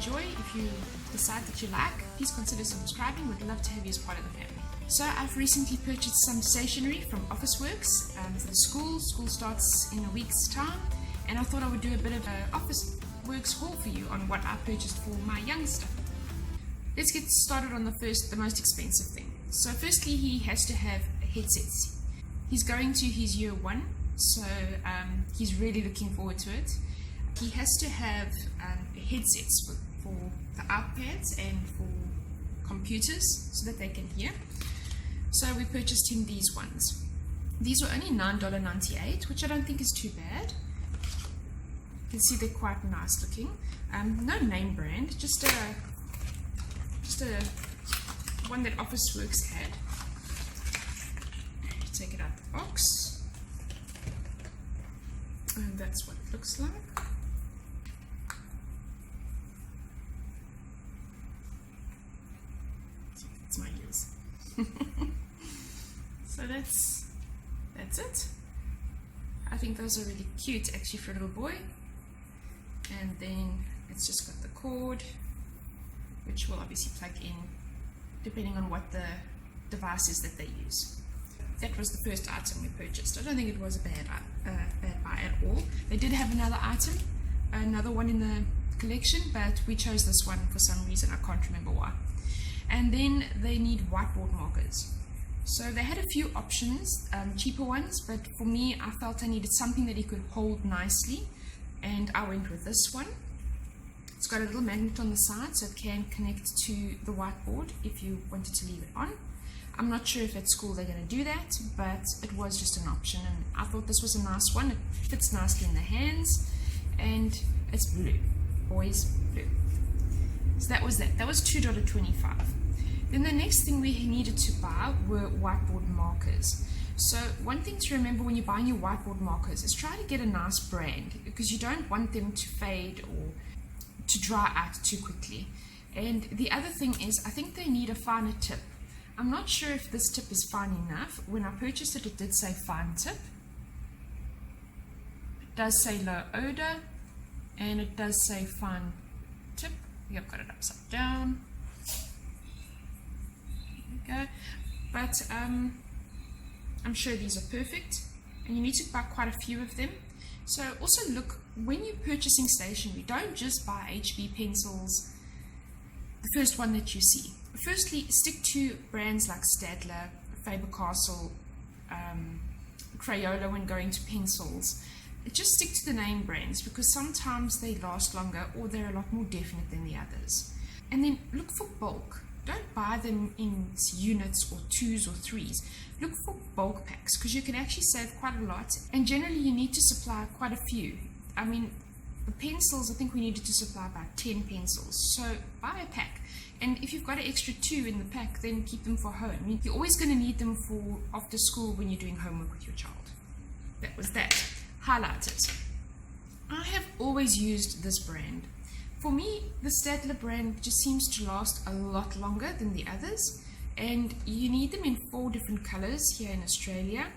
enjoy. If you decide that you like, please consider subscribing. We'd love to have you as part of the family. So I've recently purchased some stationery from Officeworks for the school. School starts in a week's time, and I thought I would do a bit of an Officeworks haul for you on what I purchased for my youngster. Let's get started on the most expensive thing. So firstly, he has to have headsets. He's going to his year 1, so he's really looking forward to it. He has to have headsets for the iPads and for computers so that they can hear. So we purchased him these ones. These were only $9.98, which I don't think is too bad. You can see they're quite nice looking. No name brand, just a one that Officeworks had. Take it out the box, and that's what it looks like. That's my ears. So that's it. I think those are really cute actually for a little boy. And then it's just got the cord, which will obviously plug in depending on what the device is that they use. That was the first item we purchased. I don't think it was a bad buy at all. They did have another one in the collection, but we chose this one for some reason. I can't remember why. And then they need whiteboard markers. So they had a few options, cheaper ones, but for me, I felt I needed something that he could hold nicely, and I went with this one. It's got a little magnet on the side, so it can connect to the whiteboard if you wanted to leave it on. I'm not sure if at school they're going to do that, but it was just an option, and I thought this was a nice one. It fits nicely in the hands, and it's blue, always blue. So that was that. That was $2.25. Then the next thing we needed to buy were whiteboard markers. So one thing to remember when you're buying your whiteboard markers is try to get a nice brand, because you don't want them to fade or to dry out too quickly. And the other thing is, I think they need a finer tip. I'm not sure if this tip is fine enough. When I purchased it, it did say fine tip. It does say low odor, and it does say fine tip. I've got it upside down. There we go. But I'm sure these are perfect, and you need to buy quite a few of them. So also look, when you're purchasing stationery, don't just buy HB pencils, the first one that you see. Firstly, stick to brands like Staedtler, Faber-Castell, Crayola when going to pencils. Just stick to the name brands, because sometimes they last longer or they're a lot more definite than the others. And then look for bulk. Don't buy them in units or 2s or 3s. Look for bulk packs, because you can actually save quite a lot, and generally you need to supply quite a few. I mean, the pencils, I think we needed to supply about 10 pencils, so buy a pack. And if you've got an extra 2 in the pack, then keep them for home. You're always going to need them for after school when you're doing homework with your child. That was that. Highlight it. I have always used this brand. For me, the Staedtler brand just seems to last a lot longer than the others, and you need them in 4 different colors here in Australia.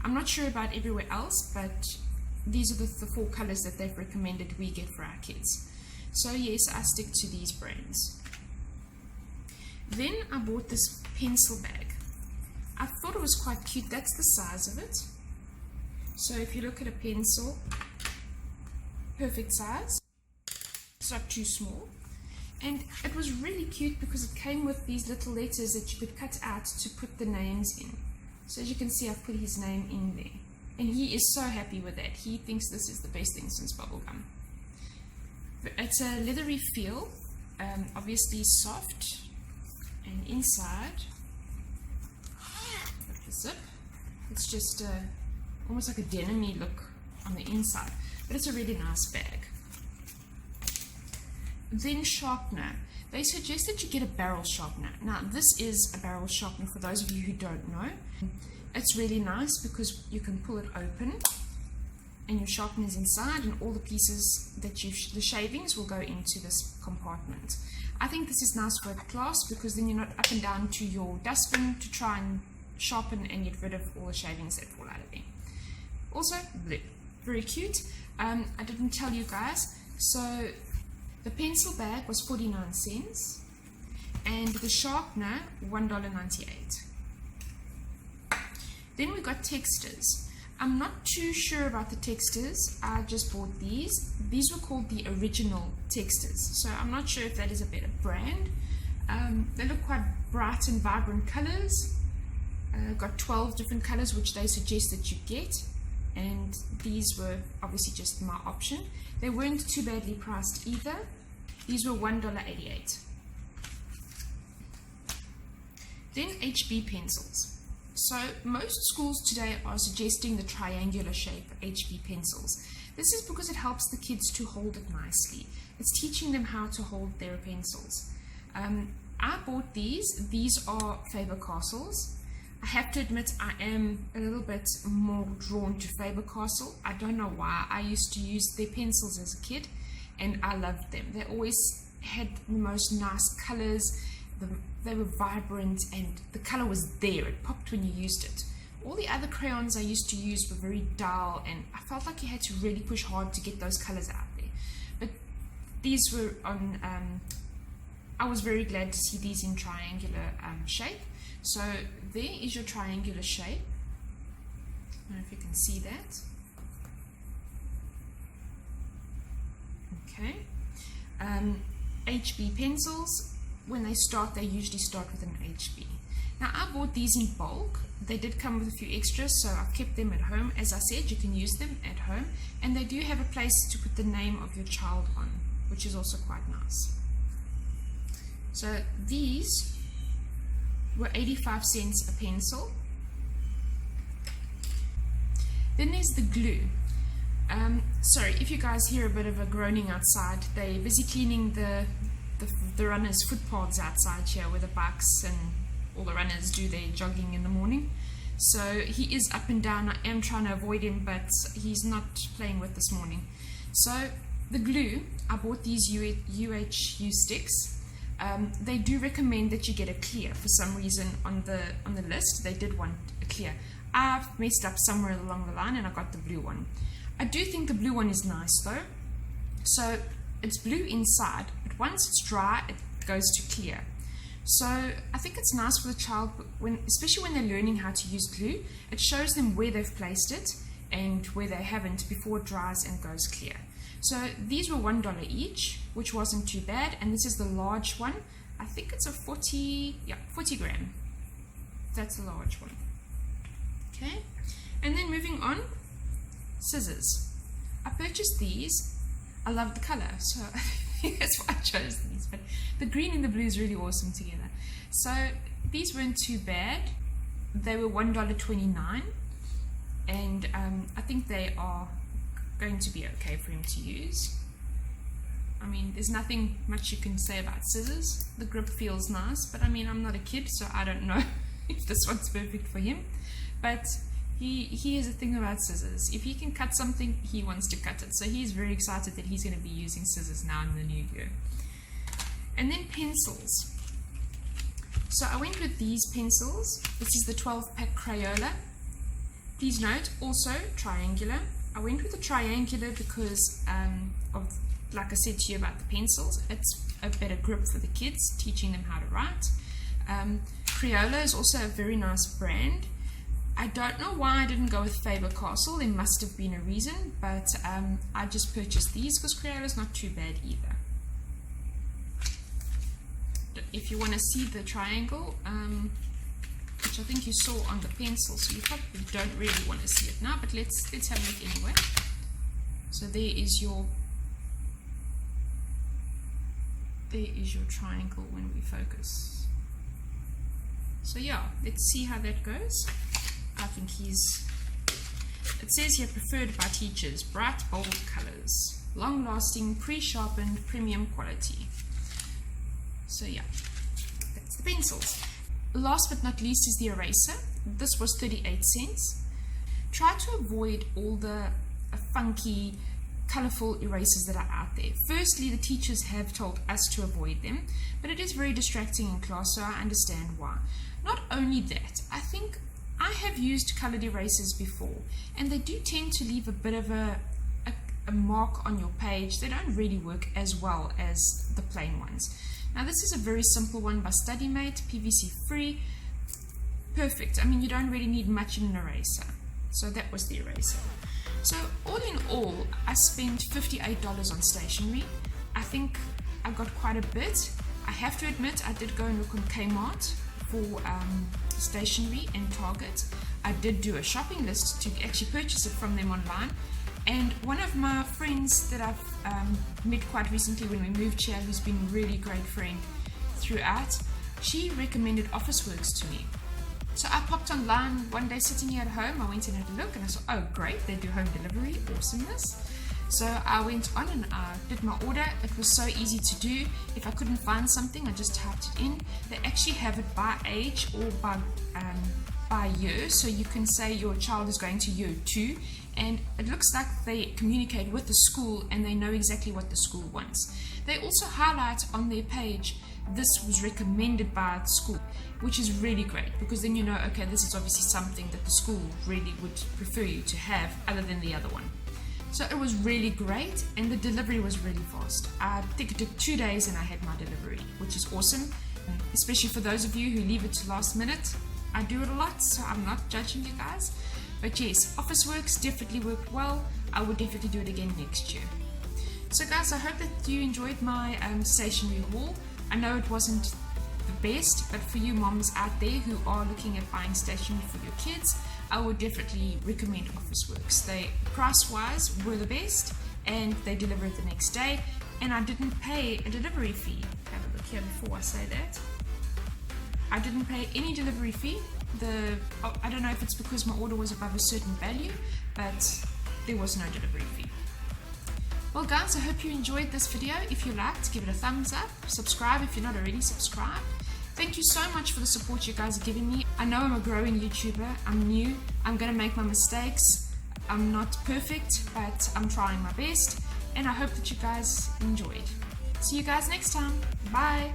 I'm not sure about everywhere else, but these are the 4 colors that they've recommended we get for our kids. So yes, I stick to these brands. Then I bought this pencil bag. I thought it was quite cute. That's the size of it. So if you look at a pencil, perfect size. It's not too small. And it was really cute because it came with these little letters that you could cut out to put the names in. So as you can see, I've put his name in there. And he is so happy with that. He thinks this is the best thing since bubblegum. It's a leathery feel, obviously soft. And inside, the zip, it's just almost like a denim-y look on the inside, but it's a really nice bag. Then sharpener. They suggest that you get a barrel sharpener. Now this is a barrel sharpener for those of you who don't know. It's really nice because you can pull it open and your sharpener is inside, and all the pieces that the shavings will go into this compartment. I think this is nice for a class because then you're not up and down to your dustbin to try and sharpen and get rid of all the shavings that fall out of there. Also blue, very cute. I didn't tell you guys, so The pencil bag was 49 cents, and the sharpener $1.98. Then we got texters. I'm not too sure about the texters. I just bought these. These were called the original texters, so I'm not sure if that is a better brand. They look quite bright and vibrant colors. Got 12 different colors which they suggest that you get, and these were obviously just my option. They weren't too badly priced either. These were $1.88. Then HB pencils. So most schools today are suggesting the triangular shape HB pencils. This is because it helps the kids to hold it nicely. It's teaching them how to hold their pencils. I bought these. These are Faber-Castles. I have to admit I am a little bit more drawn to Faber-Castell. I don't know why. I used to use their pencils as a kid and I loved them. They always had the most nice colors. They were vibrant and the color was there. It popped when you used it. All the other crayons I used to use were very dull and I felt like you had to really push hard to get those colors out there. But these were on, I was very glad to see these in triangular shape. So there is your triangular shape. I don't know if you can see that. Okay. HB pencils, when they start, they usually start with an HB. Now I bought these in bulk. They did come with a few extras, so I've kept them at home. As I said, you can use them at home, and they do have a place to put the name of your child on, which is also quite nice. So these were 85 cents a pencil. Then there's the glue. Sorry if you guys hear a bit of a groaning outside. They're busy cleaning the runners' footpaths outside here where the bikes and all the runners do their jogging in the morning. So he is up and down. I am trying to avoid him, but he's not playing with this morning. So the glue, I bought these UHU sticks. They do recommend that you get a clear. For some reason on the list they did want a clear. I've messed up somewhere along the line and I got the blue one. I do think the blue one is nice though. So it's blue inside, but once it's dry it goes to clear. So I think it's nice for the child, especially when they're learning how to use glue. It shows them where they've placed it and where they haven't before it dries and goes clear. So these were $1 each, which wasn't too bad, and this is the large one. I think it's a 40 gram. That's a large one. Okay, and then moving on, scissors. I purchased these. I love the color, so that's why I chose these. But the green and the blue is really awesome together. So these weren't too bad. They were $1.29, and I think they are going to be okay for him to use. I mean, there's nothing much you can say about scissors. The grip feels nice, but I mean, I'm not a kid, so I don't know if this one's perfect for him. But he has a thing about scissors. If he can cut something, he wants to cut it. So he's very excited that he's going to be using scissors now in the new year. And then pencils. So I went with these pencils. This is the 12-pack Crayola. Please note, also triangular. I went with the triangular because of, like I said to you about the pencils, it's a better grip for the kids, teaching them how to write. Crayola is also a very nice brand. I don't know why I didn't go with Faber-Castell. There must have been a reason, but I just purchased these because Crayola is not too bad either. If you want to see the triangle, which I think you saw on the pencil, so you probably don't really want to see it now, but let's have a look anyway. So there is your triangle when we focus. So yeah, let's see how that goes. I think it says here preferred by teachers, bright bold colors, long lasting, pre-sharpened, premium quality. So yeah, that's the pencils. Last but not least is the eraser. This was 38 cents. Try to avoid all the funky, colorful erasers that are out there. Firstly, the teachers have told us to avoid them, but it is very distracting in class, so I understand why. Not only that, I think I have used colored erasers before, and they do tend to leave a bit of a a mark on your page, they don't really work as well as the plain ones. Now this is a very simple one by StudyMate, PVC free, perfect. I mean, you don't really need much in an eraser. So that was the eraser. So all in all, I spent $58 on stationery. I think I got quite a bit. I have to admit, I did go and look on Kmart for stationery and Target. I did do a shopping list to actually purchase it from them online. And one of my friends that I've met quite recently when we moved here, who's been a really great friend throughout, she recommended Officeworks to me. So I popped online one day sitting here at home, I went and had a look and I saw, oh great, they do home delivery, awesomeness. So I went on and I did my order. It was so easy to do. If I couldn't find something, I just typed it in. They actually have it by age or by year, so you can say your child is going to year 2, and it looks like they communicate with the school and they know exactly what the school wants. They also highlight on their page, this was recommended by the school, which is really great, because then you know, okay, this is obviously something that the school really would prefer you to have other than the other one. So it was really great, and the delivery was really fast. I think it took 2 days and I had my delivery, which is awesome, especially for those of you who leave it to last minute. I do it a lot, so I'm not judging you guys. But yes, Officeworks definitely worked well. I would definitely do it again next year. So guys, I hope that you enjoyed my stationery haul. I know it wasn't the best, but for you moms out there who are looking at buying stationery for your kids, I would definitely recommend Officeworks. They, price-wise, were the best, and they delivered the next day, and I didn't pay a delivery fee. Have a look here before I say that. I didn't pay any delivery fee. I don't know if it's because my order was above a certain value, but there was no delivery fee. Well guys, I hope you enjoyed this video. If you liked, give it a thumbs up. Subscribe if you're not already subscribed. Thank you so much for the support you guys are giving me. I know I'm a growing YouTuber. I'm new. I'm going to make my mistakes. I'm not perfect, but I'm trying my best. And I hope that you guys enjoyed. See you guys next time. Bye.